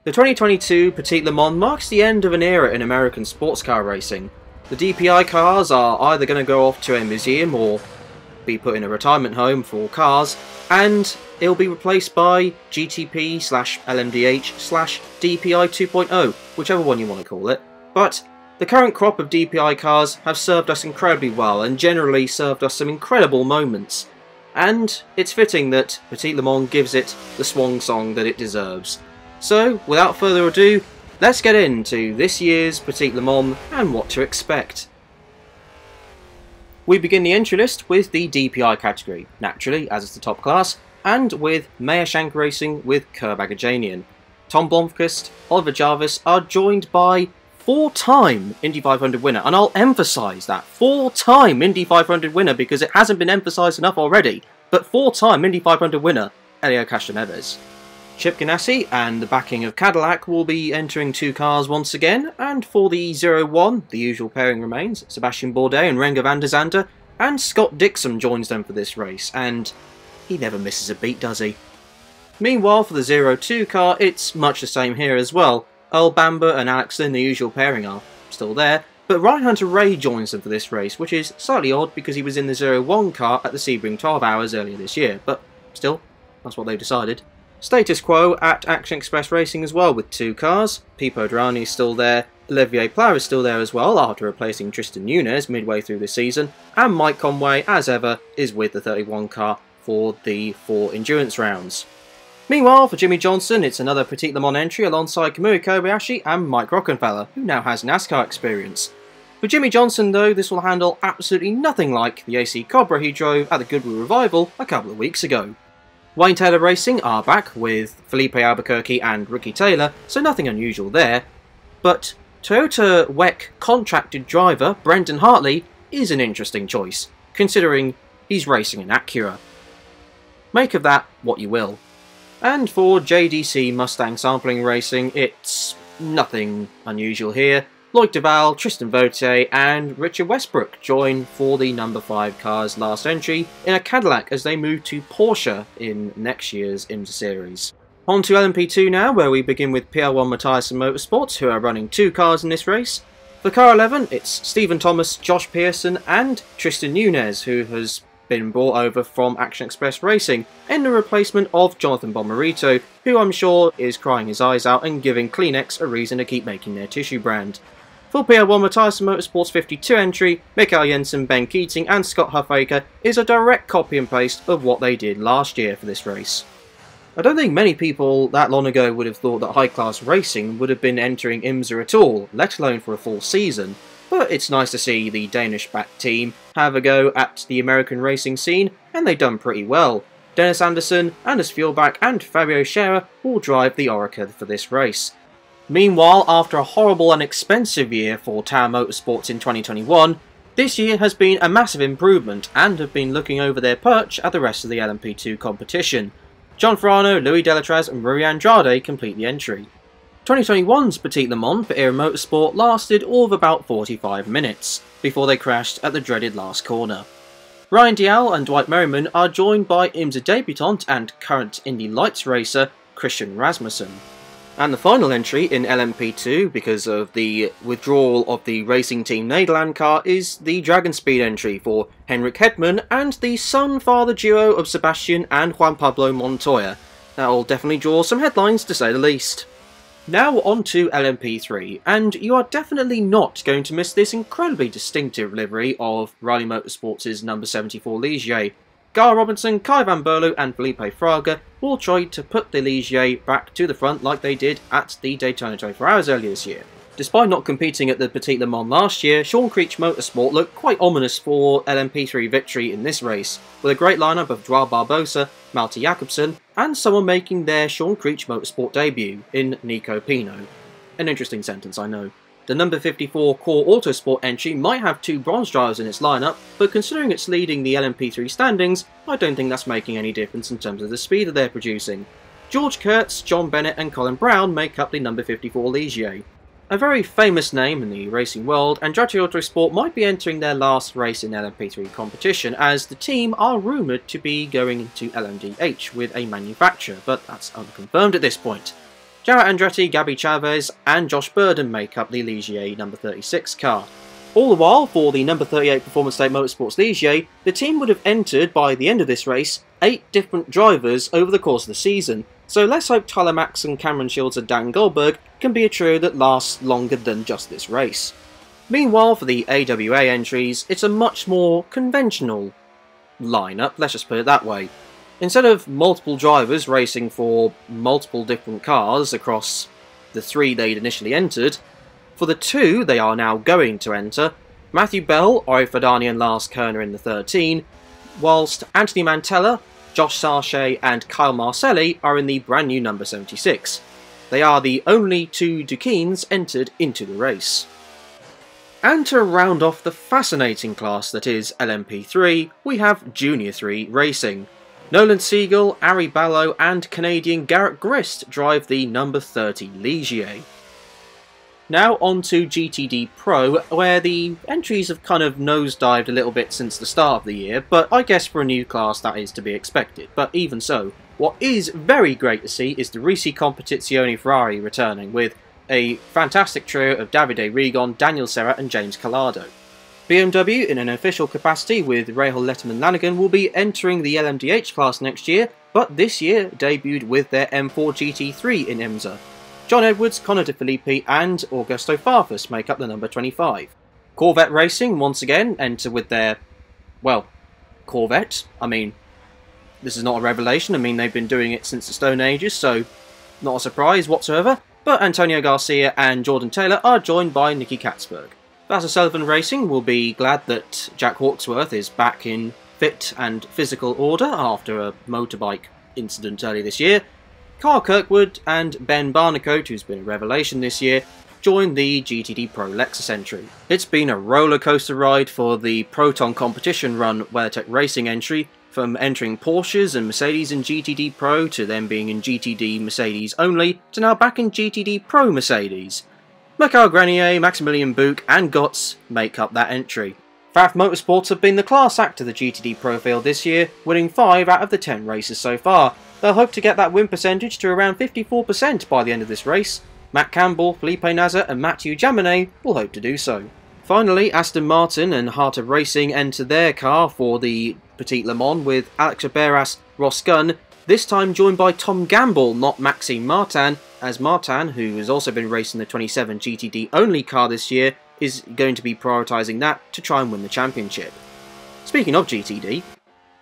The 2022 Petit Le Mans marks the end of an era in American sports car racing. The DPI cars are either going to go off to a museum or be put in a retirement home for all cars, and it'll be replaced by GTP/LMDH/DPI 2.0, whichever one you want to call it. But the current crop of DPI cars have served us incredibly well and generally served us some incredible moments. And it's fitting that Petit Le Mans gives it the swan song that it deserves. So, without further ado, let's get into this year's Petit Le Mans and what to expect. We begin the entry list with the DPI category, naturally, as it's the top class, and with Meyershank Racing with Kerr Bagajanian. Tom Blomqvist, Oliver Jarvis are joined by four-time Indy 500 winner, and I'll emphasise that, four-time Indy 500 winner because it hasn't been emphasised enough already, but four-time Indy 500 winner, Helio Castroneves. Chip Ganassi and the backing of Cadillac will be entering two cars once again, and for the 0-1, the usual pairing remains. Sebastian Bourdais and Renger van der Zande, and Scott Dixon joins them for this race, and he never misses a beat, does he? Meanwhile, for the 0-2 car, it's much the same here as well. Earl Bamber and Alex Lynn, the usual pairing, are still there, but Ryan Hunter-Reay joins them for this race, which is slightly odd because he was in the 0-1 car at the Sebring 12 Hours earlier this year, but still, that's what they've decided. Status quo at Action Express Racing as well with two cars. Pipo Derani is still there, Olivier Pla is still there as well after replacing Tristan Nunez midway through the season, and Mike Conway, as ever, is with the 31 car for the 4 endurance rounds. Meanwhile, for Jimmy Johnson, it's another Petit Le Mans entry alongside Kamui Kobayashi and Mike Rockenfeller, who now has NASCAR experience. For Jimmy Johnson though, this will handle absolutely nothing like the AC Cobra he drove at the Goodwood Revival a couple of weeks ago. Wayne Taylor Racing are back with Felipe Albuquerque and Ricky Taylor, so nothing unusual there. But Toyota WEC contracted driver Brendan Hartley is an interesting choice, considering he's racing an Acura. Make of that what you will. And for JDC Mustang Sampling Racing, it's nothing unusual here. Lloyd Duval, Tristan Vautier and Richard Westbrook join for the number 5 car's last entry in a Cadillac as they move to Porsche in next year's IMSA series. On to LMP2 now, where we begin with PR1 Matthias Motorsports, who are running 2 cars in this race. For car 11, it's Stephen Thomas, Josh Pearson and Tristan Nunez, who has been brought over from Action Express Racing in the replacement of Jonathan Bomarito, who I'm sure is crying his eyes out and giving Kleenex a reason to keep making their tissue brand. For PR1 Matthias Motorsports 52 entry, Mikael Jensen, Ben Keating and Scott Huffaker is a direct copy and paste of what they did last year for this race. I don't think many people that long ago would have thought that high-class racing would have been entering IMSA at all, let alone for a full season, but it's nice to see the Danish-backed team have a go at the American racing scene, and they've done pretty well. Dennis Anderson, Anders Fjellback and Fabio Scherer will drive the Oreca for this race. Meanwhile, after a horrible and expensive year for Tower Motorsports in 2021, this year has been a massive improvement and have been looking over their perch at the rest of the LMP2 competition. John Farano, Louis Delatraz and Rui Andrade complete the entry. 2021's Petit Le Mans for Era Motorsport lasted all of about 45 minutes, before they crashed at the dreaded last corner. Ryan Dial and Dwight Merriman are joined by IMSA debutant and current Indy Lights racer Christian Rasmussen. And the final entry in LMP2, because of the withdrawal of the Racing Team Nederland car, is the Dragon Speed entry for Henrik Hedman and the son-father duo of Sebastian and Juan Pablo Montoya. That'll definitely draw some headlines, to say the least. Now on to LMP3, and you are definitely not going to miss this incredibly distinctive livery of Riley Motorsports' number 74 Ligier. Gar Robinson, Kai Van Berlo and Felipe Fraga will try to put the Ligier back to the front like they did at the Daytona 24 Hours earlier this year. Despite not competing at the Petit Le Mans last year, Sean Creech Motorsport looked quite ominous for LMP3 victory in this race, with a great lineup of Joao Barbosa, Malte Jakobsen, and someone making their Sean Creech Motorsport debut in Nico Pino. An interesting sentence, I know. The number 54 Core Autosport entry might have 2 bronze drivers in its lineup, but considering it's leading the LMP3 standings, I don't think that's making any difference in terms of the speed that they're producing. George Kurtz, John Bennett and Colin Brown make up the number 54 Ligier. A very famous name in the racing world, Andretti Autosport might be entering their last race in LMP3 competition, as the team are rumoured to be going into LMDH with a manufacturer, but that's unconfirmed at this point. Jarrett Andretti, Gabby Chavez and Josh Burden make up the Ligier number 36 car. All the while, for the number 38 Performance State Motorsports Ligier, the team would have entered, by the end of this race, 8 different drivers over the course of the season, so let's hope Tyler Max and Cameron Shields and Dan Goldberg can be a trio that lasts longer than just this race. Meanwhile, for the AWA entries, it's a much more conventional lineup, let's just put it that way. Instead of multiple drivers racing for multiple different cars across the 3 they'd initially entered, for the 2 they are now going to enter, Matthew Bell, Ori Fadani and Lars Kerner in the 13, whilst Anthony Mantella, Josh Sarche and Kyle Marcelli are in the brand new number 76. They are the only 2 Duqueens entered into the race. And to round off the fascinating class that is LMP3, we have Junior 3 Racing. Nolan Siegel, Ari Ballo and Canadian Garrett Grist drive the number 30 Ligier. Now on to GTD Pro, where the entries have kind of nosedived a little bit since the start of the year, but I guess for a new class that is to be expected. But even so, what is very great to see is the Risi Competizione Ferrari returning, with a fantastic trio of Davide Rigon, Daniel Serra and James Collado. BMW, in an official capacity with Rahal Letterman Lanigan, will be entering the LMDH class next year, but this year debuted with their M4 GT3 in IMSA. John Edwards, Connor De Filippi and Augusto Farfus make up the number 25. Corvette Racing once again enter with their, well, Corvette. I mean, this is not a revelation, I mean they've been doing it since the Stone Ages, so not a surprise whatsoever. But Antonio Garcia and Jordan Taylor are joined by Nicky Katzberg. Vassar Sullivan Racing will be glad that Jack Hawksworth is back in fit and physical order after a motorbike incident earlier this year. Carl Kirkwood and Ben Barnicoat, who's been a revelation this year, join the GTD Pro Lexus entry. It's been a roller coaster ride for the Proton competition run WeatherTech Racing entry, from entering Porsches and Mercedes in GTD Pro to them being in GTD Mercedes only, to now back in GTD Pro Mercedes. Mikhail Grenier, Maximilian Buch and Gotts make up that entry. Pfaff Motorsports have been the class act of the GTD Pro field this year, winning 5 out of the 10 races so far. They'll hope to get that win percentage to around 54% by the end of this race. Matt Campbell, Felipe Nasr and Mathieu Jaminet will hope to do so. Finally, Aston Martin and Heart of Racing enter their car for the Petit Le Mans with Alex Riberas, Ross Gunn, this time joined by Tom Gamble, not Maxime Martin, as Martin, who has also been racing the 27 GTD only car this year, is going to be prioritising that to try and win the championship. Speaking of GTD,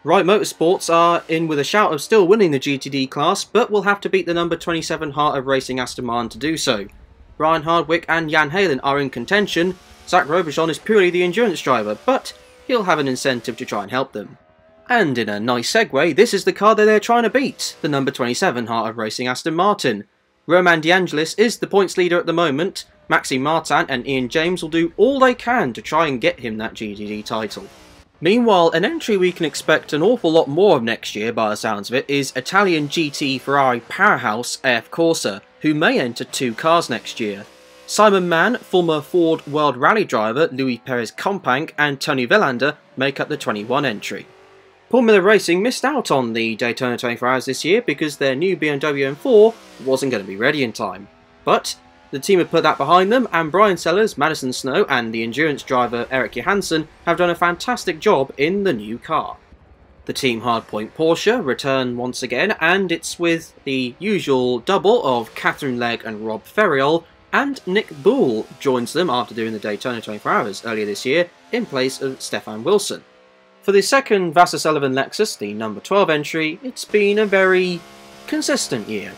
Wright Motorsports are in with a shout of still winning the GTD class, but will have to beat the number 27 Heart of Racing Aston Martin to do so. Ryan Hardwick and Jan Halen are in contention. Zach Robichon is purely the endurance driver, but he'll have an incentive to try and help them. And in a nice segue, this is the car that they're trying to beat, the number 27 Heart of Racing Aston Martin. Roman De Angelis is the points leader at the moment. Maxime Martin and Ian James will do all they can to try and get him that GTD title. Meanwhile, an entry we can expect an awful lot more of next year by the sounds of it is Italian GT Ferrari powerhouse AF Corsa, who may enter 2 cars next year. Simon Mann, former Ford World Rally driver Louis Perez Companc and Tony Velander make up the 21 entry. Paul Miller Racing missed out on the Daytona 24 Hours this year because their new BMW M4 wasn't going to be ready in time. But the team have put that behind them, and Brian Sellers, Madison Snow and the endurance driver Eric Johansson have done a fantastic job in the new car. The Team Hardpoint Porsche return once again, and it's with the usual double of Catherine Legg and Rob Ferriol, and Nick Boole joins them after doing the Daytona 24 Hours earlier this year in place of Stefan Wilson. For the second Vassar Sullivan Lexus, the number 12 entry, it's been a very consistent year.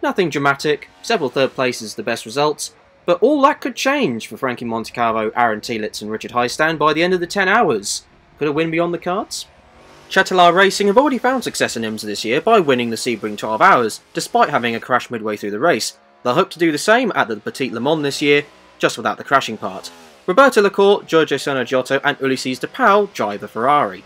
Nothing dramatic, several third places the best results, but all that could change for Frankie Montecalvo, Aaron Tielitz and Richard Highstand by the end of the 10 hours. Could a win be on the cards? Châtelard Racing have already found success in IMSA this year by winning the Sebring 12 Hours, despite having a crash midway through the race. They'll hope to do the same at the Petit Le Mans this year, just without the crashing part. Roberto Lacour, Giorgio Sono-Giotto and Ulysses de Pauw drive the Ferrari.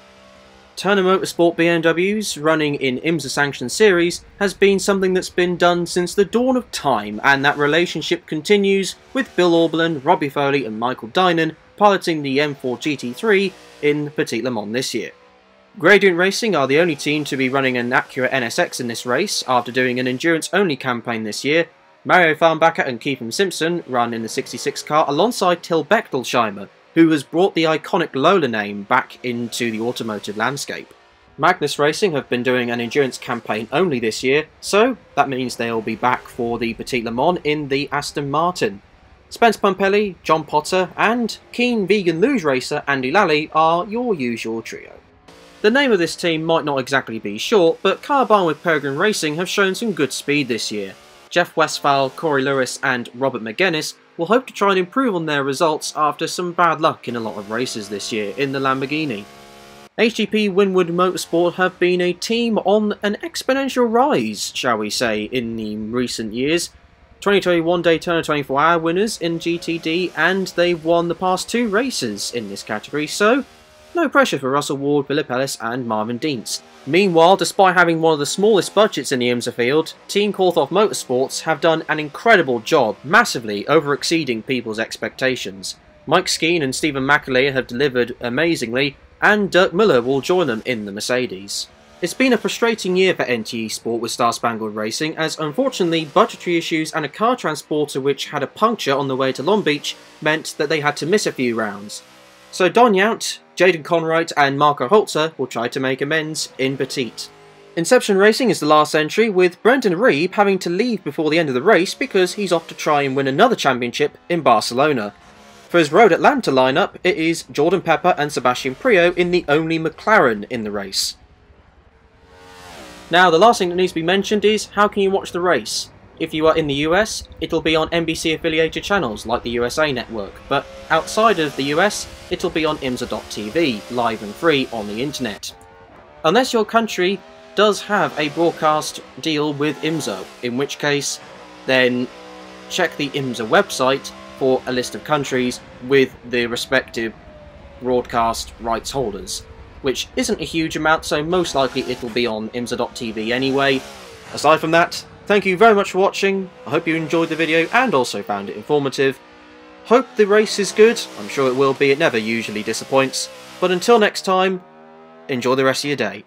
Turner Motorsport BMWs running in IMSA sanctioned series has been something that's been done since the dawn of time, and that relationship continues with Bill Auberland, Robbie Foley and Michael Dynan piloting the M4 GT3 in Petit Le Mans this year. Gradient Racing are the only team to be running an Acura NSX in this race after doing an endurance only campaign this year, Mario Farnbacher and Keith Simpson run in the 66 car alongside Till Bechtolsheimer, who has brought the iconic Lola name back into the automotive landscape. Magnus Racing have been doing an endurance campaign only this year, so that means they'll be back for the Petit Le Mans in the Aston Martin. Spence Pumpelly, John Potter and keen vegan luge racer Andy Lally are your usual trio. The name of this team might not exactly be short, but Carbine with Peregrine Racing have shown some good speed this year. Jeff Westphal, Corey Lewis and Robert McGuinness will hope to try and improve on their results after some bad luck in a lot of races this year in the Lamborghini. HGP Winwood Motorsport have been a team on an exponential rise, shall we say, in the recent years. 2021 Daytona 24-hour winners in GTD, and they've won the past 2 races in this category, so no pressure for Russell Ward, Phillip Ellis and Marvin Dienst. Meanwhile, despite having one of the smallest budgets in the IMSA field, Team Courthoff Motorsports have done an incredible job, massively over-exceeding people's expectations. Mike Skeen and Stephen McAleer have delivered amazingly, and Dirk Miller will join them in the Mercedes. It's been a frustrating year for NTE Sport with Star Spangled Racing, as unfortunately budgetary issues and a car transporter which had a puncture on the way to Long Beach meant that they had to miss a few rounds. So Don Yount, Jaden Conwright and Marco Holzer will try to make amends in Petite. Inception Racing is the last entry, with Brendan Reeb having to leave before the end of the race because he's off to try and win another championship in Barcelona. For his Road Atlanta lineup, it is Jordan Pepper and Sebastian Priaulx in the only McLaren in the race. Now, the last thing that needs to be mentioned is, how can you watch the race? If you are in the US, it'll be on NBC affiliated channels like the USA Network, but outside of the US, it'll be on IMSA.tv, live and free on the internet. Unless your country does have a broadcast deal with IMSA, in which case, then check the IMSA website for a list of countries with the respective broadcast rights holders, which isn't a huge amount, so most likely it'll be on IMSA.tv anyway. Aside from that, thank you very much for watching. I hope you enjoyed the video and also found it informative. Hope the race is good. I'm sure it will be. It never usually disappoints. But until next time, enjoy the rest of your day.